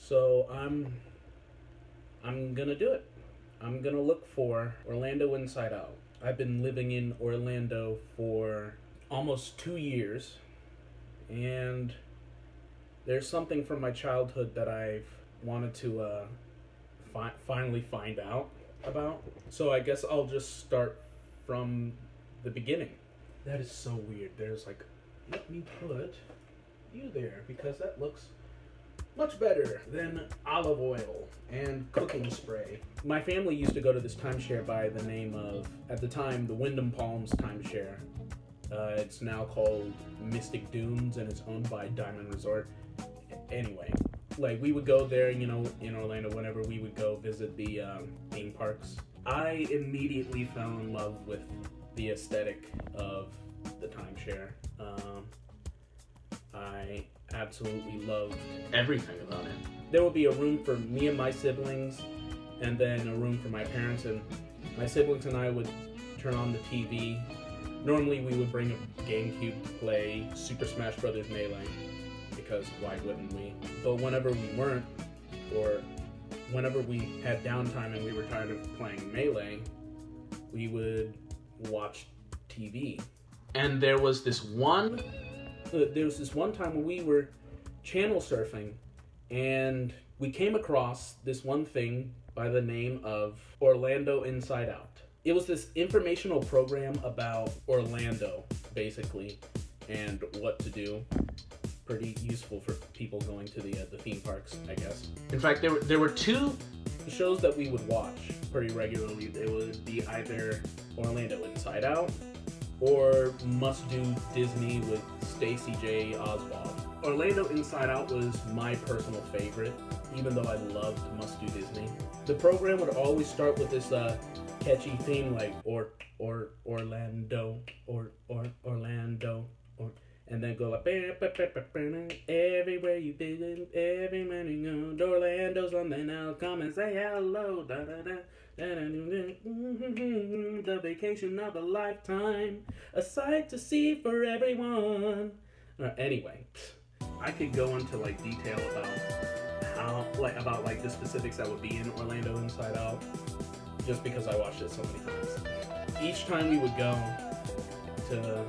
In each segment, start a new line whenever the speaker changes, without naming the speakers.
So I'm gonna do it. I'm gonna look for Orlando Inside Out. I've been living in Orlando for almost 2 years, and there's something from my childhood that I've wanted to finally find out about. So I guess I'll just start from the beginning. That is so weird. There's like, let me put you there because that looks much better than olive oil and cooking spray. My family used to go to this timeshare by the name of, at the time, the Wyndham Palms timeshare. It's now called Mystic Dunes and it's owned by Diamond Resort. Anyway, like we would go there, in Orlando whenever we would go visit the theme parks. I immediately fell in love with the aesthetic of the timeshare. I absolutely loved everything about it. There would be a room for me and my siblings, and then a room for my parents, and my siblings and I would turn on the TV. Normally we would bring a GameCube to play Super Smash Bros. Melee, because why wouldn't we? But whenever we weren't, or whenever we had downtime and we were tired of playing Melee, we would watch TV. And there was this one time when we were channel surfing, and we came across this one thing by the name of Orlando Inside Out. It was this informational program about Orlando, basically, and what to do. Pretty useful for people going to the theme parks, I guess. In fact, there were two shows that we would watch pretty regularly. It would be either Orlando Inside Out or Must Do Disney with Stacey J. Oswald. Orlando Inside Out was my personal favorite, even though I loved Must Do Disney. The program would always start with this catchy theme like Orlando, Orlando, and then go like everywhere you visit, every man you go, Orlando's on there now. Come and say hello, da da da. The vacation of a lifetime, a sight to see for everyone. Anyway, I could go into like detail about the specifics that would be in Orlando Inside Out, just because I watched it so many times. Each time we would go to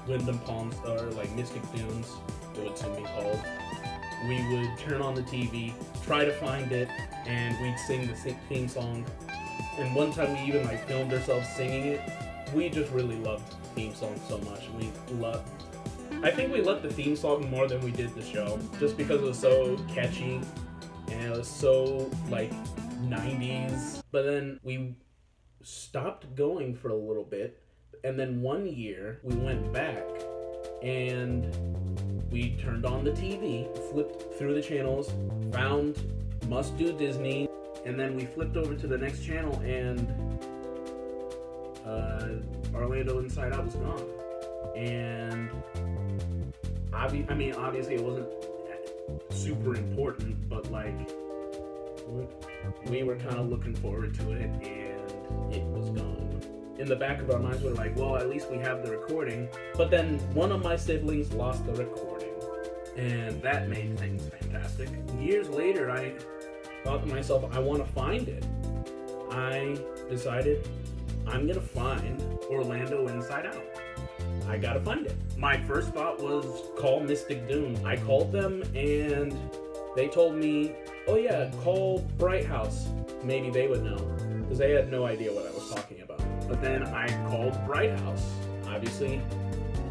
Wyndham Palms or like Mystic Dunes, it would soon be called, we would turn on the TV, try to find it, and we'd sing the theme song. And one time we even filmed ourselves singing it. We just really loved the theme song so much. I think we loved the theme song more than we did the show, just because it was so catchy and it was so 90s. But then we stopped going for a little bit, and then one year we went back and we turned on the TV, flipped through the channels, found Must Do Disney, and then we flipped over to the next channel and Orlando Inside Out was gone. And obviously it wasn't super important, but we were kind of looking forward to it, and it was gone. In the back of our minds, we were like, well, at least we have the recording. But then one of my siblings lost the recording, and that made things fantastic. Years later, I thought to myself, I want to find it. I decided I'm gonna find Orlando Inside Out. I gotta find it. My first thought was call Mystic Dune. I called them and they told me, oh yeah, call Bright House. Maybe they would know, because they had no idea what I was talking about. But then I called Bright House. Obviously,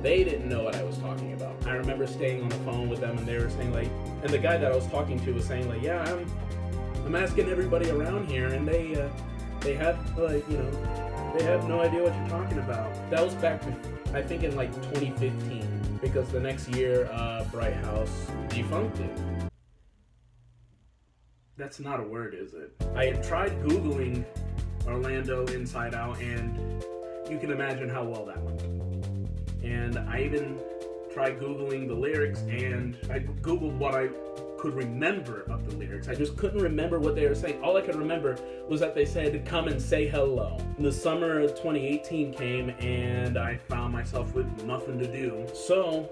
they didn't know what I was talking about. I remember staying on the phone with them and they were saying and the guy that I was talking to was saying yeah, I'm asking everybody around here and they have they have no idea what you're talking about. That was back I think in 2015, because the next year Bright House defunct it. That's not a word, is it? I had tried Googling Orlando Inside Out, and you can imagine how well that went. And I even tried Googling the lyrics, and I Googled what I could remember of the lyrics. I just couldn't remember what they were saying. All I could remember was that they said, come and say hello. The summer of 2018 came, and I found myself with nothing to do. So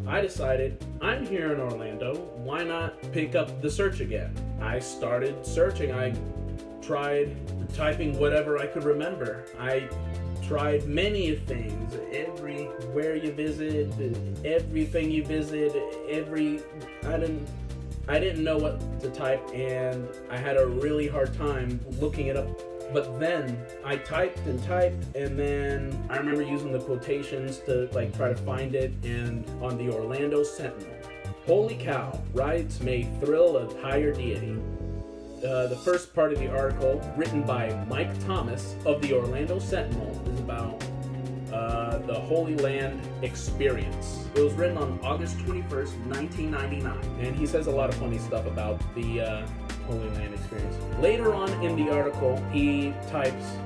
I decided, I'm here in Orlando, why not pick up the search again? I started searching. I tried typing whatever I could remember. I tried many things. Everywhere you visit, everything you visit, I didn't know what to type, and I had a really hard time looking it up. But then I typed, and then I remember using the quotations to try to find it, and on the Orlando Sentinel. Holy cow, rides may thrill a higher deity. The first part of the article, written by Mike Thomas of the Orlando Sentinel, is about the Holy Land experience. It was written on August 21st, 1999, and he says a lot of funny stuff about the Holy Land experience. Later on in the article, he types,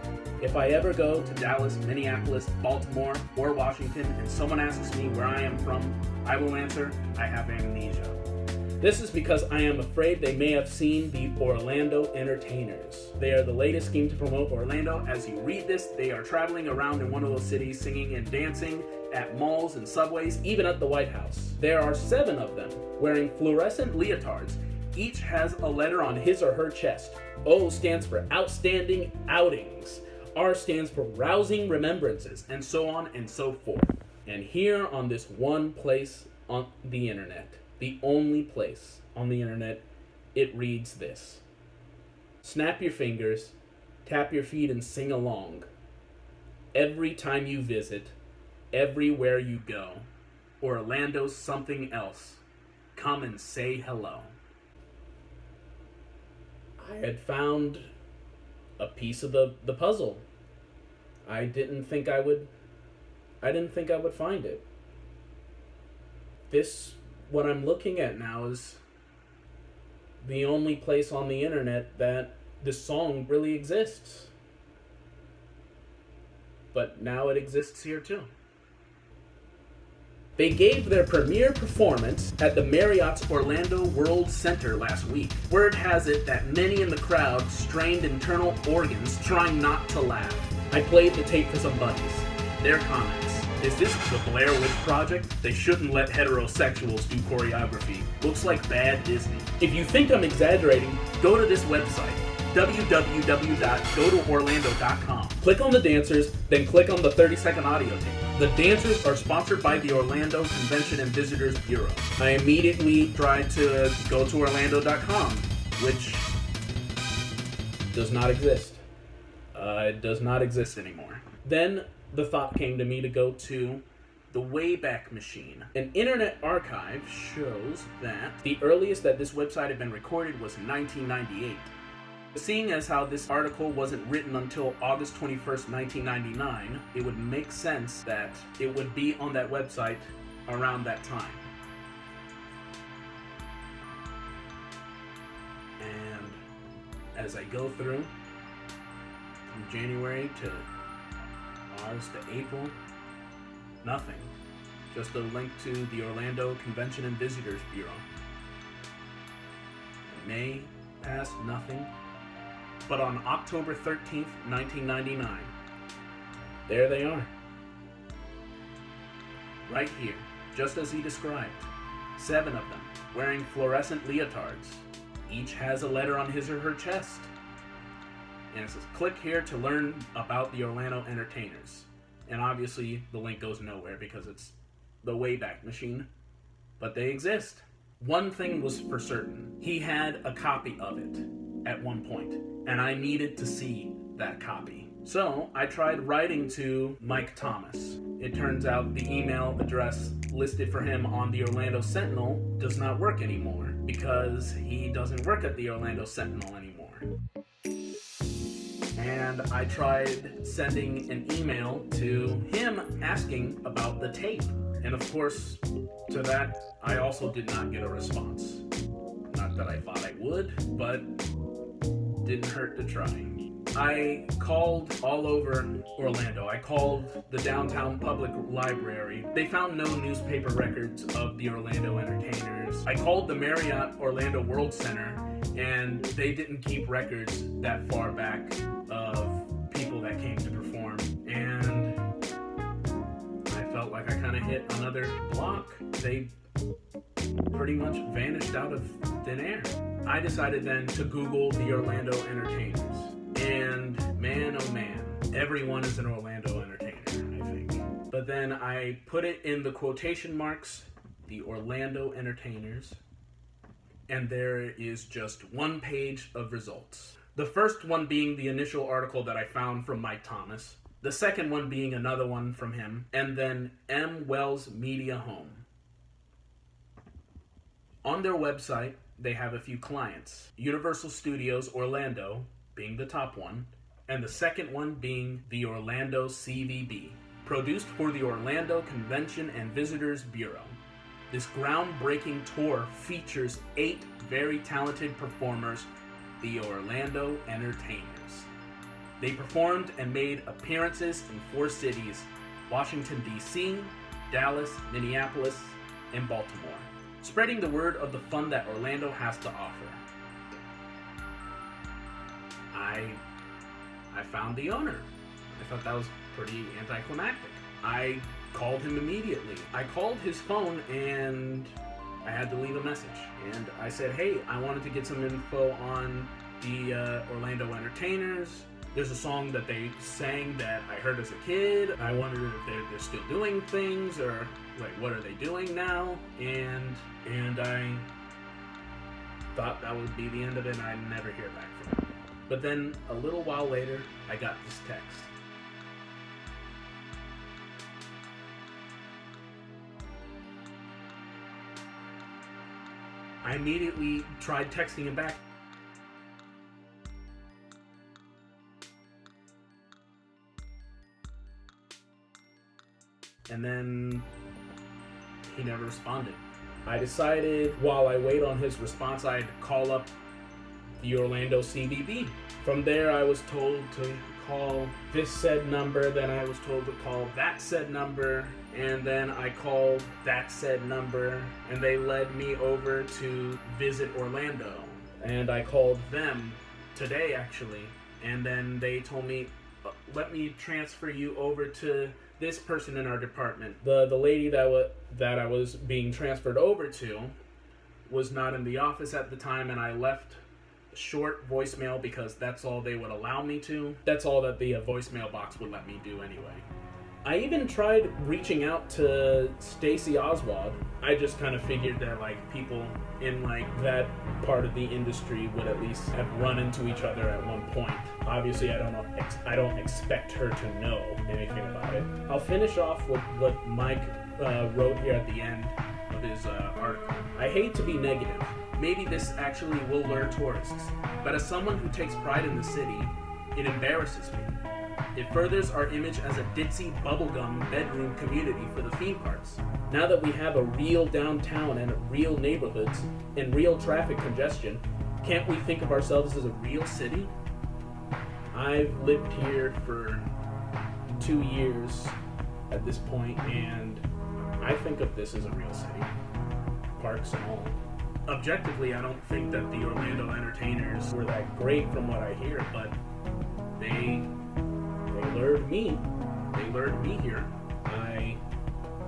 if I ever go to Dallas, Minneapolis, Baltimore, or Washington, and someone asks me where I am from, I will answer, I have amnesia. This is because I am afraid they may have seen the Orlando Entertainers. They are the latest scheme to promote Orlando. As you read this, they are traveling around in one of those cities, singing and dancing at malls and subways, even at the White House. There are 7 of them, wearing fluorescent leotards. Each has a letter on his or her chest. O stands for outstanding outings. R stands for rousing remembrances, and so on and so forth. And here on this one place on the internet, the only place on the internet, it reads this. Snap your fingers, tap your feet, and sing along. Every time you visit, everywhere you go, Orlando's something else. Come and say hello. I had found a piece of the puzzle. I didn't think I would find it. What I'm looking at now is the only place on the internet that this song really exists. But now it exists here too. They gave their premiere performance at the Marriott's Orlando World Center last week. Word has it that many in the crowd strained internal organs trying not to laugh. I played the tape for some buddies. Their comments. Is this the Blair Witch Project? They shouldn't let heterosexuals do choreography. Looks like bad Disney. If you think I'm exaggerating, go to this website, www.gotoorlando.com. Click on the dancers, then click on the 30-second audio tape. The dancers are sponsored by the Orlando Convention and Visitors Bureau. I immediately tried to go to Orlando.com, which does not exist. It does not exist anymore. Then the thought came to me to go to the Wayback Machine. An internet archive shows that the earliest that this website had been recorded was in 1998. Seeing as how this article wasn't written until August 21st, 1999, it would make sense that it would be on that website around that time. And as I go through, from January to August to April, nothing. Just a link to the Orlando Convention and Visitors Bureau. May passed, nothing. But on October 13th, 1999, there they are. Right here, just as he described. 7 of them, wearing fluorescent leotards. Each has a letter on his or her chest. And it says, click here to learn about the Orlando Entertainers. And obviously, the link goes nowhere because it's the Wayback Machine. But they exist. One thing was for certain. He had a copy of it at one point, and I needed to see that copy. So I tried writing to Mike Thomas. It turns out the email address listed for him on the Orlando Sentinel does not work anymore because he doesn't work at the Orlando Sentinel anymore. And I tried sending an email to him asking about the tape. And of course, to that, I also did not get a response. Not that I thought I would, but didn't hurt to try. I called all over Orlando. I called the downtown public library. They found no newspaper records of the Orlando Entertainers. I called the Marriott Orlando World Center, and they didn't keep records that far back of people that came to perform. And I felt like I kind of hit another block. They pretty much vanished out of thin air. I decided then to Google the Orlando Entertainers. And man, oh man, everyone is an Orlando entertainer, I think. But then I put it in the quotation marks, the Orlando Entertainers, and there is just one page of results. The first one being the initial article that I found from Mike Thomas, the second one being another one from him, and then M. Wells Media Home. On their website, they have a few clients. Universal Studios Orlando being the top one, and the second one being the Orlando CVB, produced for the Orlando Convention and Visitors Bureau. This groundbreaking tour features 8 very talented performers, the Orlando Entertainers. They performed and made appearances in 4 cities, Washington, D.C., Dallas, Minneapolis, and Baltimore, spreading the word of the fun that Orlando has to offer. I found the owner. I thought that was pretty anticlimactic. I called him immediately. I called his phone and I had to leave a message. And I said, hey, I wanted to get some info on the Orlando Entertainers. There's a song that they sang that I heard as a kid. I wondered if they're still doing things, or like, what are they doing now? And I thought that would be the end of it, and I'd never hear back from him. But then a little while later, I got this text. I immediately tried texting him back. And then he never responded. I decided while I wait on his response, I'd call up the Orlando CVB. From there, I was told to call this said number, then I was told to call that said number, and then I called that said number, and they led me over to Visit Orlando. And I called them today, actually, and then they told me, let me transfer you over to this person in our department. The lady that I was being transferred over to was not in the office at the time, and I left a short voicemail because that's all they would allow me to. That's all that the voicemail box would let me do anyway. I even tried reaching out to Stacey Oswald. I just kind of figured that like people in like that part of the industry would at least have run into each other at one point. Obviously, I don't expect her to know anything about it. I'll finish off with what Mike wrote here at the end of his article. I hate to be negative. Maybe this actually will lure tourists, but as someone who takes pride in the city, it embarrasses me. It furthers our image as a ditzy bubblegum bedroom community for the theme parks. Now that we have a real downtown and real neighborhoods and real traffic congestion, can't we think of ourselves as a real city? I've lived here for 2 years at this point, and I think of this as a real city, parks and all. Objectively, I don't think that the Orlando Entertainers were that great from what I hear, but they lured me. They lured me here. I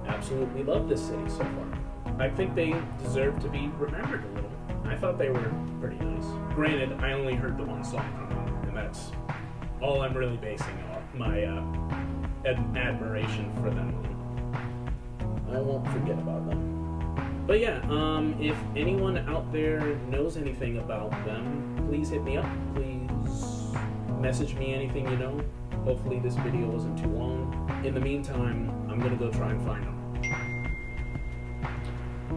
absolutely love this city so far. I think they deserve to be remembered a little. I thought they were pretty nice. Granted, I only heard the one song from them, and that's all I'm really basing my admiration for them on. I won't forget about them. But yeah, if anyone out there knows anything about them, please hit me up. Please message me anything you know. Hopefully this video wasn't too long. In the meantime, I'm gonna go try and find them.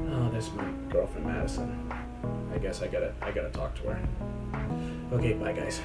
Oh, this is my girlfriend Madison. I guess I gotta talk to her. Okay, bye guys.